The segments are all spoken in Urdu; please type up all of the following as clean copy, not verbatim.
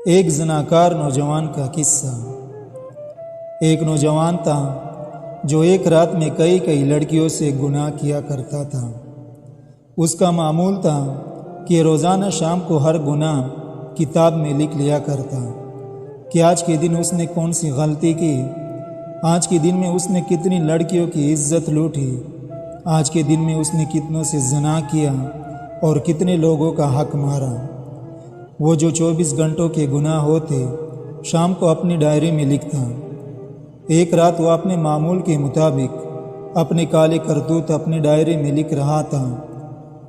ایک زناکار نوجوان کا قصہ۔ ایک نوجوان تھا جو ایک رات میں کئی لڑکیوں سے گناہ کیا کرتا تھا۔ اس کا معمول تھا کہ روزانہ شام کو ہر گناہ کتاب میں لکھ لیا کرتا کہ آج کے دن اس نے کون سی غلطی کی، آج کے دن میں اس نے کتنی لڑکیوں کی عزت لوٹی، آج کے دن میں اس نے کتنوں سے زنا کیا اور کتنے لوگوں کا حق مارا۔ وہ جو 24 گھنٹوں کے گناہ ہوتے شام کو اپنی ڈائری میں لکھتا۔ ایک رات وہ اپنے معمول کے مطابق اپنے کالے کرتوت اپنی ڈائری میں لکھ رہا تھا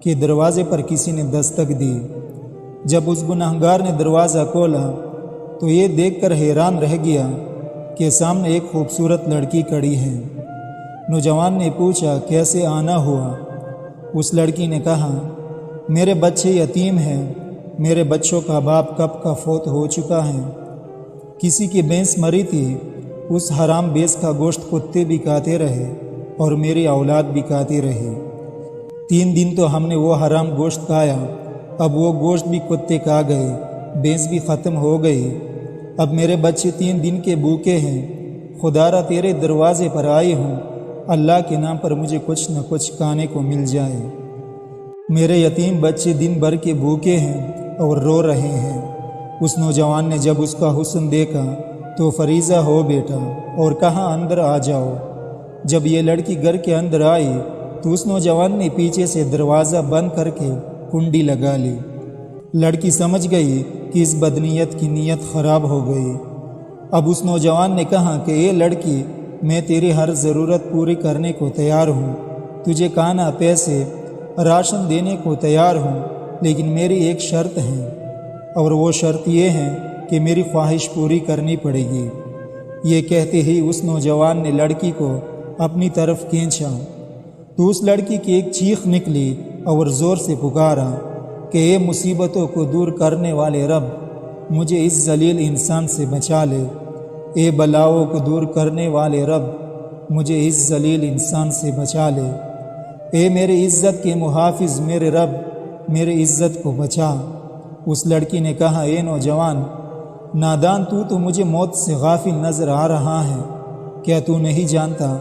کہ دروازے پر کسی نے دستک دی۔ جب اس گنہگار نے دروازہ کھولا تو یہ دیکھ کر حیران رہ گیا کہ سامنے ایک خوبصورت لڑکی کھڑی ہے۔ نوجوان نے پوچھا کیسے آنا ہوا؟ اس لڑکی نے کہا میرے بچے یتیم ہیں، میرے بچوں کا باپ کب کا فوت ہو چکا ہے، کسی کی بھینس مری تھی، اس حرام بھینس کا گوشت کتے بھی کھاتے رہے اور میری اولاد بھی کھاتی رہی۔ 3 دن تو ہم نے وہ حرام گوشت کھایا، اب وہ گوشت بھی کتے کھا گئے، بھینس بھی ختم ہو گئی، اب میرے بچے 3 دن کے بھوکے ہیں۔ خدارا تیرے دروازے پر آئی ہوں، اللہ کے نام پر مجھے کچھ نہ کچھ کھانے کو مل جائے۔ میرے یتیم بچے دن بھر کے بھوکے ہیں اور رو رہے ہیں۔ اس نوجوان نے جب اس کا حسن دیکھا تو فریضہ ہو بیٹھا اور کہا اندر آ جاؤ۔ جب یہ لڑکی گھر کے اندر آئی تو اس نوجوان نے پیچھے سے دروازہ بند کر کے کنڈی لگا لی۔ لڑکی سمجھ گئی کہ اس بدنیت کی نیت خراب ہو گئی۔ اب اس نوجوان نے کہا کہ اے لڑکی، میں تیری ہر ضرورت پوری کرنے کو تیار ہوں، تجھے کھانا پیسے راشن دینے کو تیار ہوں، لیکن میری ایک شرط ہے، اور وہ شرط یہ ہے کہ میری خواہش پوری کرنی پڑے گی۔ یہ کہتے ہی اس نوجوان نے لڑکی کو اپنی طرف کھینچا تو اس لڑکی کی ایک چیخ نکلی اور زور سے پکارا کہ اے مصیبتوں کو دور کرنے والے رب، مجھے اس ذلیل انسان سے بچا لے۔ اے بلاؤں کو دور کرنے والے رب، مجھے اس ذلیل انسان سے بچا لے۔ اے میرے عزت کے محافظ میرے رب، میرے عزت کو بچا۔ اس لڑکی نے کہا اے نوجوان، نادان تو مجھے موت سے غافل نظر آ رہا ہے، کیا تو نہیں جانتا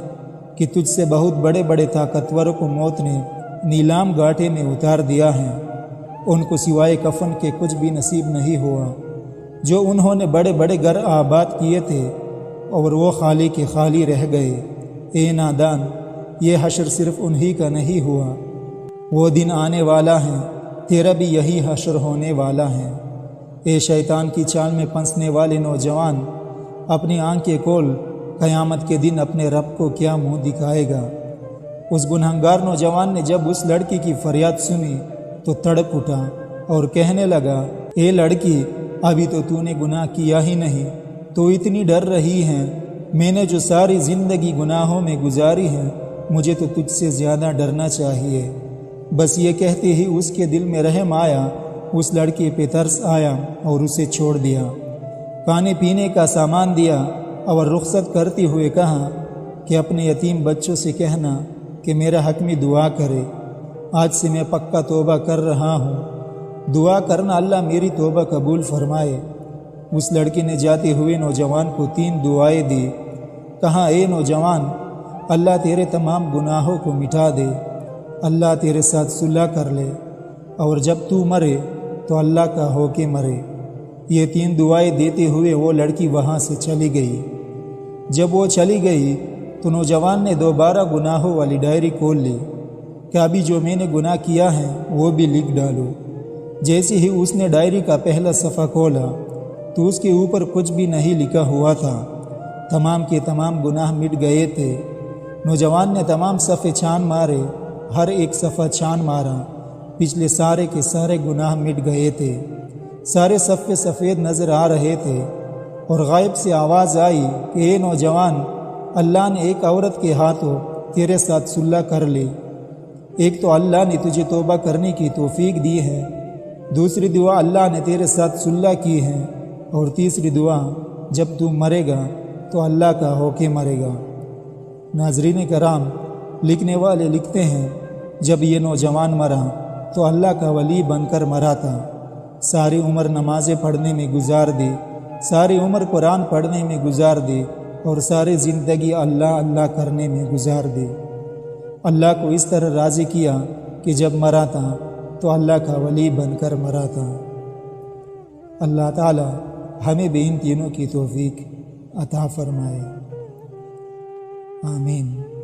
کہ تجھ سے بہت بڑے طاقتوروں کو موت نے نیلام گھاٹے میں اتار دیا ہے، ان کو سوائے کفن کے کچھ بھی نصیب نہیں ہوا، جو انہوں نے بڑے گھر آباد کیے تھے اور وہ خالی کے خالی رہ گئے۔ اے نادان، یہ حشر صرف انہی کا نہیں ہوا، وہ دن آنے والا ہے، تیرا بھی یہی حشر ہونے والا ہے۔ اے شیطان کی چال میں پھنسنے والے نوجوان، اپنی آنکھیں کھول، قیامت کے دن اپنے رب کو کیا منہ دکھائے گا؟ اس گنہگار نوجوان نے جب اس لڑکی کی فریاد سنی تو تڑپ اٹھا اور کہنے لگا اے لڑکی، ابھی تو نے گناہ کیا ہی نہیں، تو اتنی ڈر رہی ہے؟ میں نے جو ساری زندگی گناہوں میں گزاری ہے، مجھے تو تجھ سے زیادہ ڈرنا چاہیے۔ بس یہ کہتے ہی اس کے دل میں رحم آیا، اس لڑکی پہ ترس آیا اور اسے چھوڑ دیا، کھانے پینے کا سامان دیا اور رخصت کرتے ہوئے کہا کہ اپنے یتیم بچوں سے کہنا کہ میرا حق میں دعا کرے، آج سے میں پکا توبہ کر رہا ہوں، دعا کرنا اللہ میری توبہ قبول فرمائے۔ اس لڑکی نے جاتے ہوئے نوجوان کو 3 دعائیں دی، کہا اے نوجوان، اللہ تیرے تمام گناہوں کو مٹا دے، اللہ تیرے ساتھ صلح کر لے، اور جب تو مرے تو اللہ کا ہو کے مرے۔ یہ 3 دعائیں دیتے ہوئے وہ لڑکی وہاں سے چلی گئی۔ جب وہ چلی گئی تو نوجوان نے دوبارہ گناہوں والی ڈائری کھول لی کہ ابھی جو میں نے گناہ کیا ہے وہ بھی لکھ ڈالو۔ جیسے ہی اس نے ڈائری کا پہلا صفحہ کھولا تو اس کے اوپر کچھ بھی نہیں لکھا ہوا تھا، تمام کے تمام گناہ مٹ گئے تھے۔ نوجوان نے تمام صفحے چھان مارے، ہر ایک صفحہ چھان مارا، پچھلے سارے کے سارے گناہ مٹ گئے تھے، سارے صفحے سفید نظر آ رہے تھے، اور غائب سے آواز آئی کہ اے نوجوان، اللہ نے ایک عورت کے ہاتھوں تیرے ساتھ صلح کر لی۔ ایک تو اللہ نے تجھے توبہ کرنے کی توفیق دی ہے، دوسری دعا اللہ نے تیرے ساتھ صلح کی ہے، اور تیسری دعا جب تو مرے گا تو اللہ کا ہو کے مرے گا۔ ناظرین کرام، لکھنے والے لکھتے ہیں جب یہ نوجوان مرا تو اللہ کا ولی بن کر مرا تھا، ساری عمر نمازیں پڑھنے میں گزار دی، ساری عمر قرآن پڑھنے میں گزار دی اور ساری زندگی اللہ اللہ کرنے میں گزار دی۔ اللہ کو اس طرح راضی کیا کہ جب مرا تھا تو اللہ کا ولی بن کر مرا تھا۔ اللہ تعالی ہمیں بھی ان تینوں کی توفیق عطا فرمائے، آمین۔